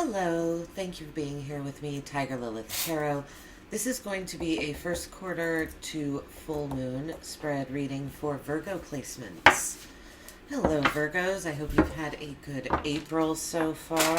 Hello, thank you for being here with me, Tiger Lilith Tarot. This is going to be a first quarter to full moon spread reading for Virgo placements. Hello, Virgos. I hope you've had a good April so far.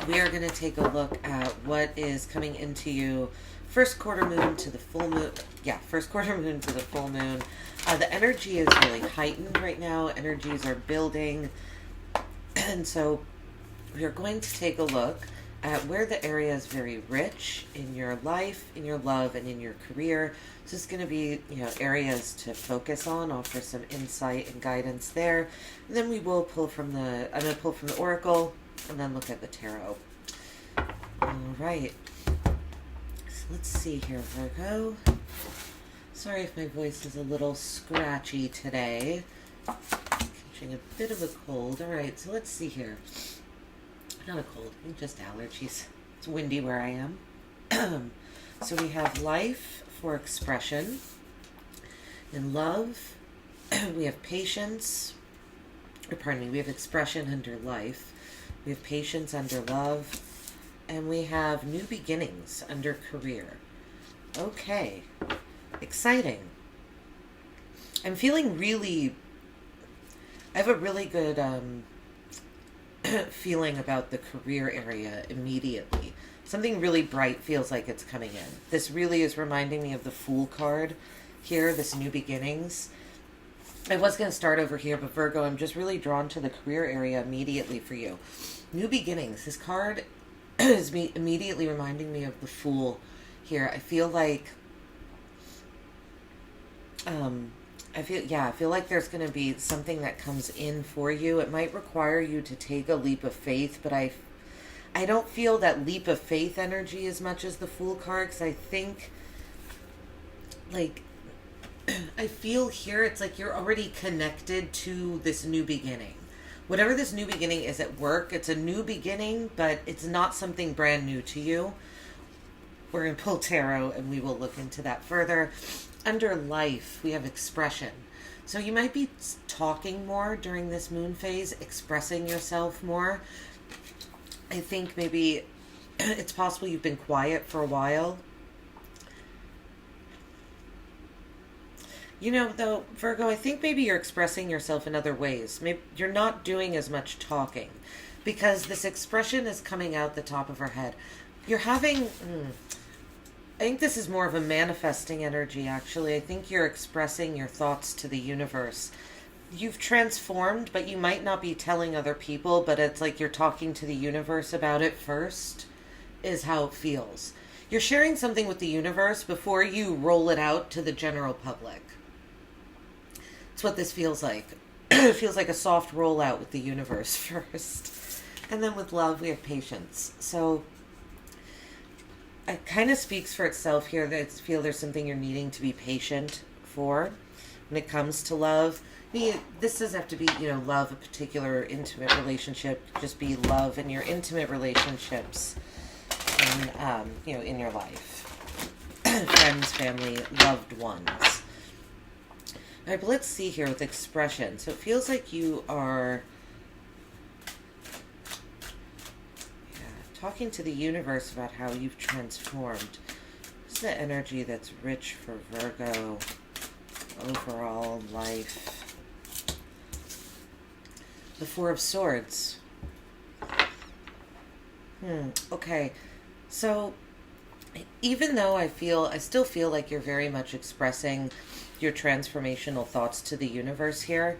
We are going to take a look at what is coming into you first quarter moon to the full moon. Yeah, first quarter moon to the full moon. The energy is really heightened right now. Energies are building. And so we are going to take a look at where the area is very rich in your life, in your love, and in your career. So this is going to be, areas to focus on, offer some insight and guidance there. And then we will pull from I'm going to pull from the Oracle and then look at the Tarot. All right. So let's see here, Virgo. Sorry if my voice is a little scratchy today. Catching a bit of a cold. All right, so let's see here. Not a cold, just allergies. It's windy where I am. So we have life for expression. In love, we have patience. We have expression under life. We have patience under love. And we have new beginnings under career. Okay. Exciting. I'm feeling I have a really good feeling about the career area immediately. Something really bright feels like it's coming in. This really is reminding me of the Fool card here, this new beginnings. I was going to start over here, but Virgo, I'm just really drawn to the career area immediately for you. New beginnings. This card is immediately reminding me of the Fool here. I feel like I feel like there's going to be something that comes in for you. It might require you to take a leap of faith, but I don't feel that leap of faith energy as much as the Fool card, because I think, I feel here it's like you're already connected to this new beginning. Whatever this new beginning is at work, it's a new beginning, but it's not something brand new to you. We're going to pull tarot, and we will look into that further. Under life, we have expression. So you might be talking more during this moon phase, expressing yourself more. I think maybe it's possible you've been quiet for a while. Though, Virgo, I think maybe you're expressing yourself in other ways. Maybe you're not doing as much talking because this expression is coming out the top of her head. You're having... I think this is more of a manifesting energy, actually. I think you're expressing your thoughts to the universe. You've transformed, but you might not be telling other people, but it's like you're talking to the universe about it first, is how it feels. You're sharing something with the universe before you roll it out to the general public. It's what this feels like. It feels like a soft rollout with the universe first. And then with love, we have patience. So it kind of speaks for itself here that I feel there's something you're needing to be patient for when it comes to love. This doesn't have to be, love, a particular intimate relationship. Just be love in your intimate relationships in your life. Friends, family, loved ones. All right, but let's see here with expression. So it feels like you are talking to the universe about how you've transformed. This is the energy that's rich for Virgo overall life. The Four of Swords. Okay. So even though I still feel like you're very much expressing your transformational thoughts to the universe here,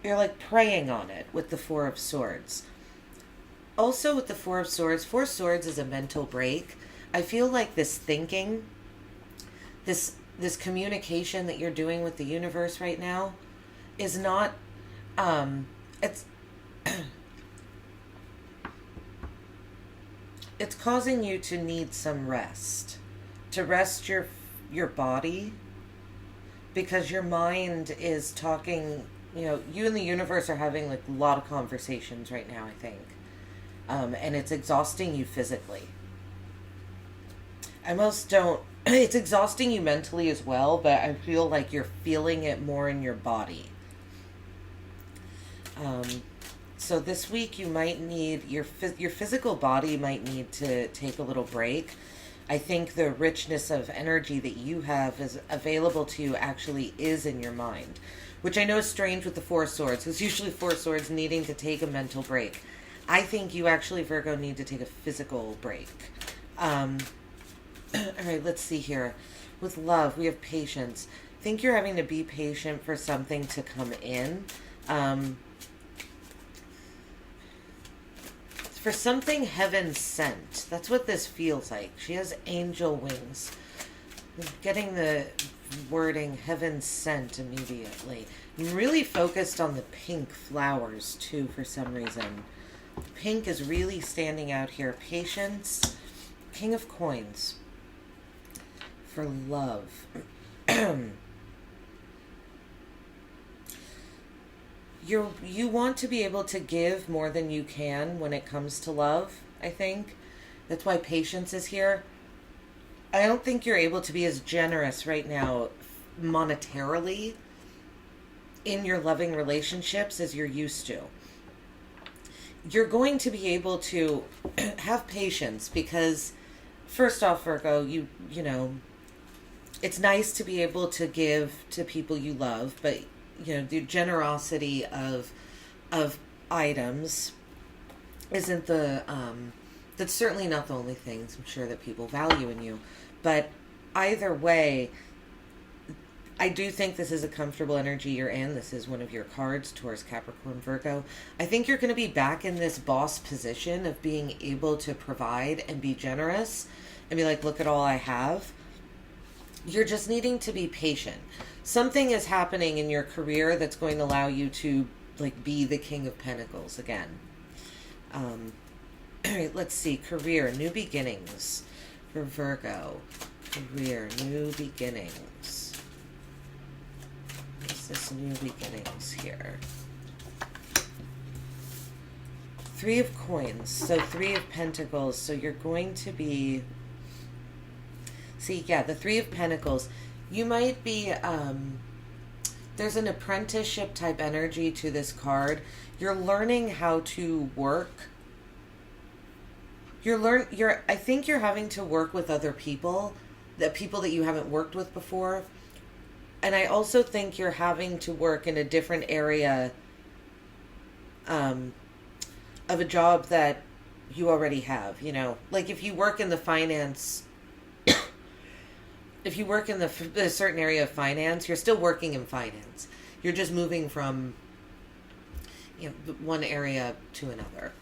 you're like praying on it with the Four of Swords. Also with the Four of Swords is a mental break. I feel like this thinking, this communication that you're doing with the universe right now is not, it's causing you to need some rest. To rest your body, because your mind is talking, you and the universe are having a lot of conversations right now, I think. And it's exhausting you physically. It's exhausting you mentally as well, but I feel like you're feeling it more in your body. So this week you might need, your physical body might need to take a little break. I think the richness of energy that you have is available to you actually is in your mind, which I know is strange with the Four of Swords. It's usually Four of Swords needing to take a mental break. I think you actually, Virgo, need to take a physical break. All right, let's see here. With love, we have patience. I think you're having to be patient for something to come in. For something heaven sent. That's what this feels like. She has angel wings. I'm getting the wording heaven sent immediately. I'm really focused on the pink flowers too for some reason. Pink is really standing out here. Patience. King of Coins. For love. You want to be able to give more than you can when it comes to love, I think. That's why patience is here. I don't think you're able to be as generous right now monetarily in your loving relationships as you're used to. You're going to be able to have patience because, first off, Virgo, you know, it's nice to be able to give to people you love, but you know, the generosity of items isn't the that's certainly not the only things I'm sure that people value in you. But either way, I do think this is a comfortable energy you're in. This is one of your cards, Taurus, Capricorn, Virgo. I think you're going to be back in this boss position of being able to provide and be generous and be like, look at all I have. You're just needing to be patient. Something is happening in your career that's going to allow you to like be the King of Pentacles again. All right, let's see. Career, new beginnings for Virgo. Career, new beginnings. What's this new beginnings here? Three of Coins. So Three of Pentacles. So you're going to be... See, yeah, the Three of Pentacles. You might be, there's an apprenticeship type energy to this card. You're learning how to work. I think you're having to work with other people, the people that you haven't worked with before. And I also think you're having to work in a different area, of a job that you already have, you know, like if you work in the finance, if you work in a certain area of finance, you're still working in finance. You're just moving from, you know, one area to another.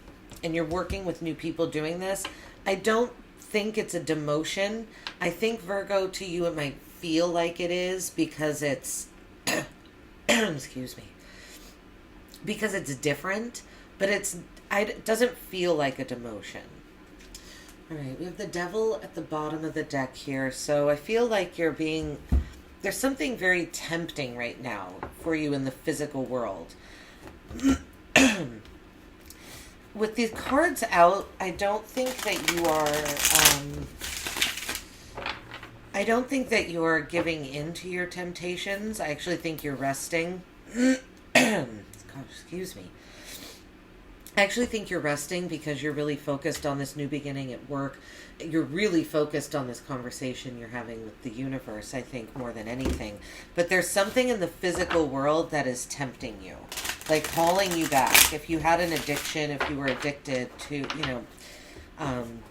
And you're working with new people doing this. I don't think it's a demotion. I think, Virgo, to you it might feel like it is because it's, excuse me, because it's different, but it doesn't feel like a demotion. All right, we have the Devil at the bottom of the deck here. So I feel like there's something very tempting right now for you in the physical world. With these cards out, I don't think that you are giving in to your temptations. I actually think you're resting. God, excuse me. I actually think you're resting because you're really focused on this new beginning at work. You're really focused on this conversation you're having with the universe, I think, more than anything. But there's something in the physical world that is tempting you, like calling you back. If you had an addiction, if you were addicted to, you know, an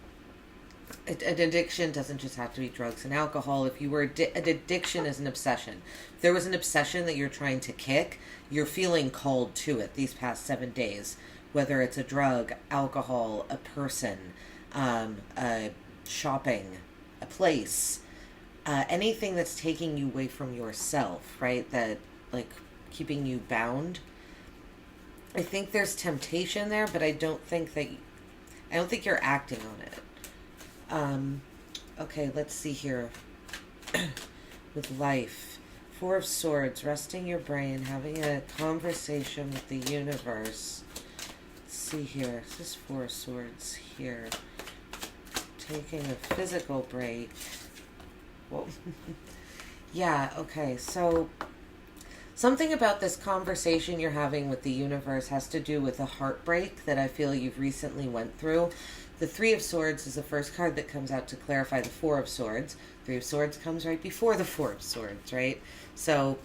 addiction doesn't just have to be drugs and alcohol. If you were, an addiction is an obsession. If there was an obsession that you're trying to kick, you're feeling called to it these past 7 days. Whether it's a drug, alcohol, a person, shopping, a place, anything that's taking you away from yourself, right? That, like, keeping you bound. I think there's temptation there, but I don't think you're acting on it. Okay, let's see here. With life. Four of Swords, resting your brain, having a conversation with the universe. See here, this is Four of Swords here. Taking a physical break. Whoa. Yeah, okay, so Something about this conversation you're having with the universe has to do with a heartbreak that I feel you've recently went through. The Three of Swords is the first card that comes out to clarify the Four of Swords. Three of Swords comes right before the Four of Swords, right? So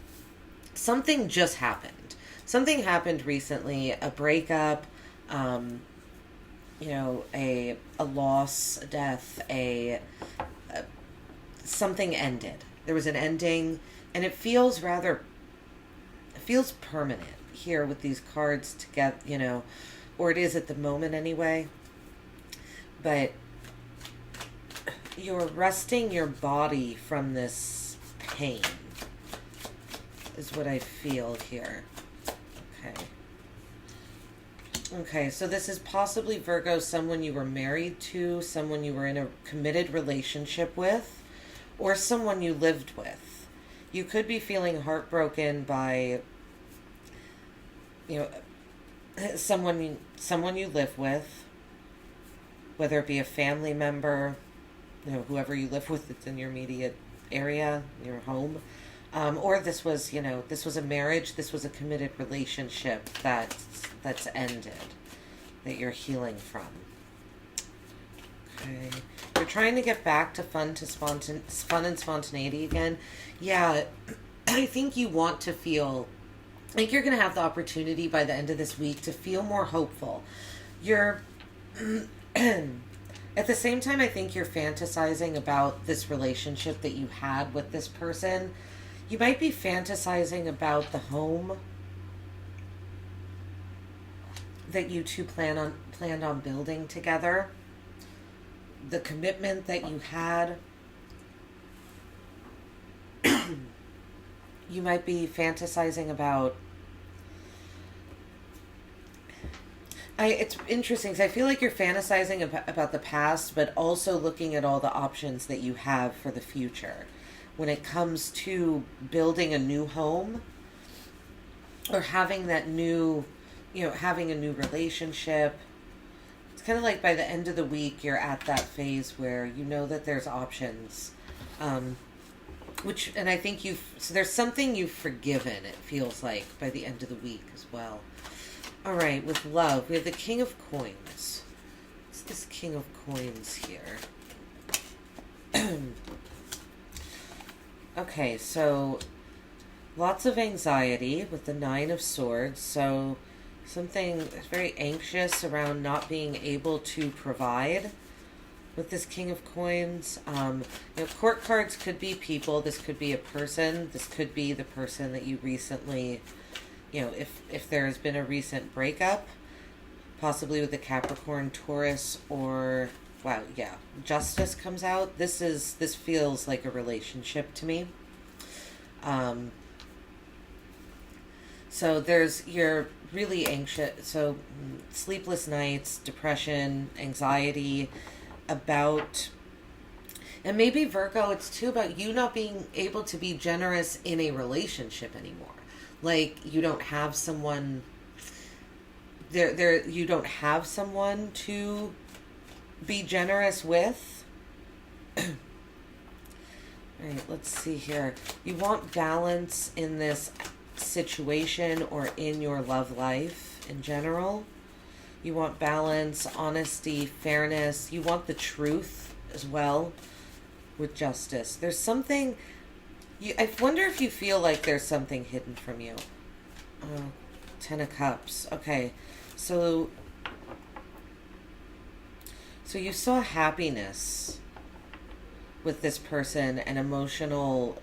something just happened. Something happened recently, a breakup, a loss, a death, something ended. There was an ending, and it feels permanent here with these cards together, or it is at the moment anyway. But you're resting your body from this pain, is what I feel here. Okay, so this is possibly, Virgo, someone you were married to, someone you were in a committed relationship with, or someone you lived with. You could be feeling heartbroken by, someone you live with, whether it be a family member, whoever you live with that's in your immediate area, your home. Or this was a marriage, this was a committed relationship that's ended, that you're healing from. Okay. You're trying to get back to fun and spontaneity again. Yeah, I think you want to feel like you're going to have the opportunity by the end of this week to feel more hopeful. You're... At the same time, I think you're fantasizing about this relationship that you had with this person. You might be fantasizing about the home that you two planned on building together, the commitment that you had. You might be fantasizing about... it's interesting because I feel like you're fantasizing about the past, but also looking at all the options that you have for the future when it comes to building a new home or having that new, having a new relationship. It's kind of like by the end of the week, you're at that phase where you know that there's options, and I think so there's something you've forgiven, it feels like, by the end of the week as well. All right, with love, we have the King of Coins. What's this King of Coins here? Okay, so lots of anxiety with the Nine of Swords. So something very anxious around not being able to provide with this King of Coins. Court cards could be people. This could be a person. This could be the person that you recently... if there has been a recent breakup, possibly with the Capricorn, Taurus, or, Justice comes out. This feels like a relationship to me. So you're really anxious. So sleepless nights, depression, anxiety about, and maybe Virgo, it's too about you not being able to be generous in a relationship anymore. Like you don't have someone you don't have someone to be generous with. All right, let's see here. You want balance in this situation or in your love life in general. You want balance, honesty, fairness. You want the truth as well with Justice. There's something... I wonder if you feel like there's something hidden from you. Ten of Cups. Okay. So you saw happiness with this person and emotional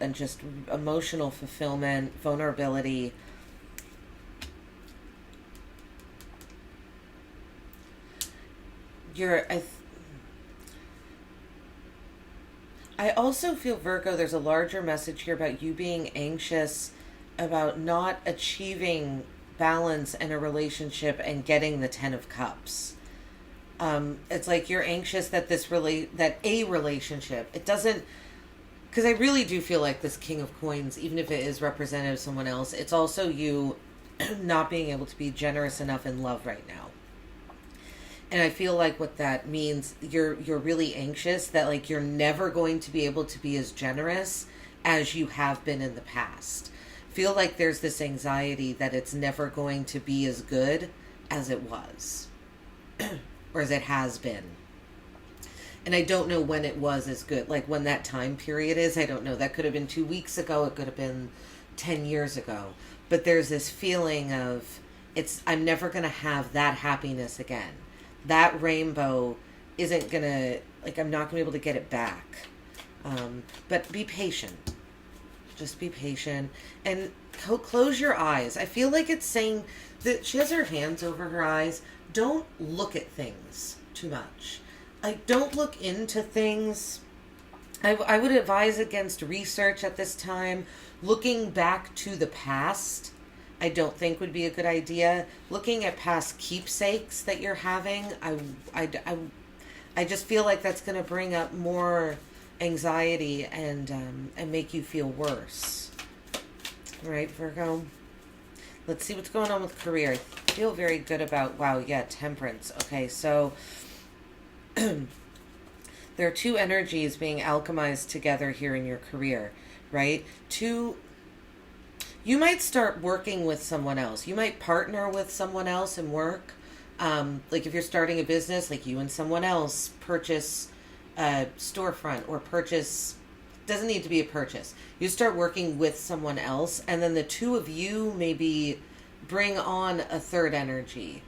fulfillment, vulnerability. I also feel, Virgo, there's a larger message here about you being anxious about not achieving balance in a relationship and getting the Ten of Cups. It's like you're anxious that a relationship, it doesn't, because I really do feel like this King of Coins, even if it is representative of someone else, it's also you not being able to be generous enough in love right now. And I feel like what that means, you're really anxious that like you're never going to be able to be as generous as you have been in the past. feel like there's this anxiety that it's never going to be as good as it was or as it has been. And I don't know when it was as good, like when that time period is. I don't know. That could have been 2 weeks ago. It could have been 10 years ago. But there's this feeling of I'm never going to have that happiness again. That rainbow isn't going to, like, I'm not going to be able to get it back. But be patient. Just be patient. And close your eyes. I feel like it's saying that she has her hands over her eyes. Don't look at things too much. Don't look into things. I would advise against research at this time. Looking back to the past, I don't think would be a good idea. Looking at past keepsakes that you're having, I just feel like that's going to bring up more anxiety and make you feel worse. All right, Virgo. Let's see what's going on with career. I feel very good about, wow, yeah, temperance. Okay, so there are two energies being alchemized together here in your career, right? You might start working with someone else. You might partner with someone else and work. Like if you're starting a business, like you and someone else purchase a storefront or doesn't need to be a purchase. You start working with someone else, and then the two of you maybe bring on a third energy.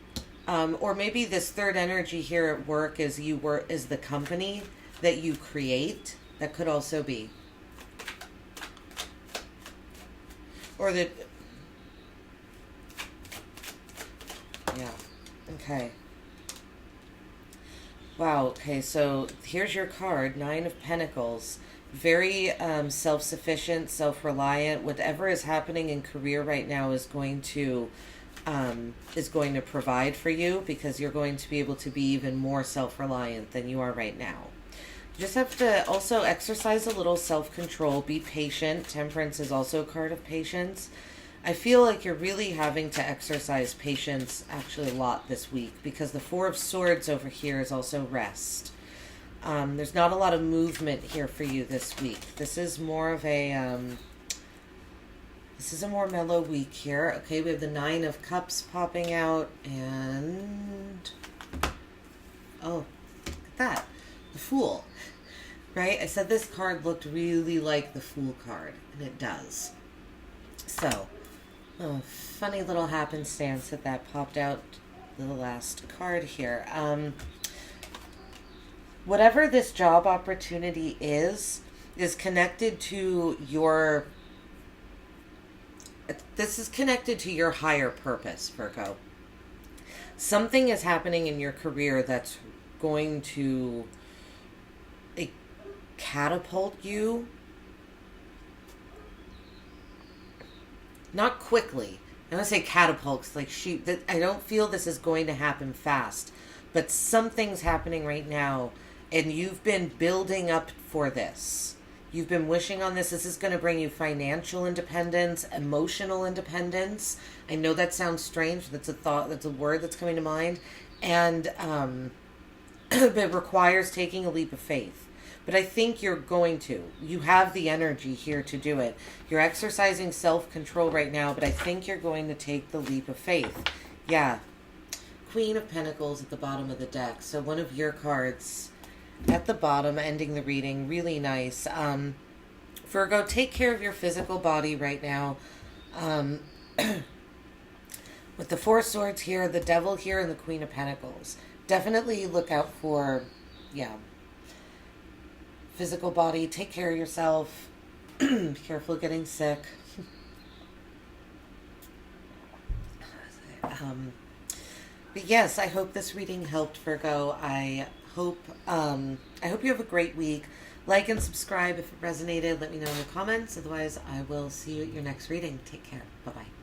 Or maybe this third energy here at work is the company that you create. That could also be. Or yeah. Okay. Wow. Okay. So here's your card, 9 of Pentacles. Very self-sufficient, self-reliant. Whatever is happening in career right now is going to provide for you, because you're going to be able to be even more self-reliant than you are right now. You just have to also exercise a little self-control. Be patient. Temperance is also a card of patience. I feel like you're really having to exercise patience actually a lot this week, because the 4 of Swords over here is also rest. There's not a lot of movement here for you this week. This is more of a more mellow week here. Okay, we have the 9 of Cups popping out, and oh, look at that, the Fool. Right? I said this card looked really like the Fool card, and it does. So, funny little happenstance that popped out the last card here. Whatever this job opportunity is connected to your... This is connected to your higher purpose, Virgo. Something is happening in your career that's going to catapult you. Not quickly. I don't say catapults, like shoot. I don't feel this is going to happen fast. But something's happening right now, and you've been building up for this. You've been wishing on this. This is going to bring you financial independence, emotional independence. I know that sounds strange. That's a thought. That's a word that's coming to mind. And but it requires taking a leap of faith. But I think you're going to. You have the energy here to do it. You're exercising self-control right now, but I think you're going to take the leap of faith. Yeah. Queen of Pentacles at the bottom of the deck. So one of your cards at the bottom, ending the reading. Really nice. Virgo, take care of your physical body right now. With the 4 Swords here, the Devil here, and the Queen of Pentacles. Definitely look out for, physical body. Take care of yourself. Be careful of getting sick. But yes, I hope this reading helped, Virgo. I hope you have a great week. Like and subscribe if it resonated. Let me know in the comments. Otherwise, I will see you at your next reading. Take care. Bye-bye.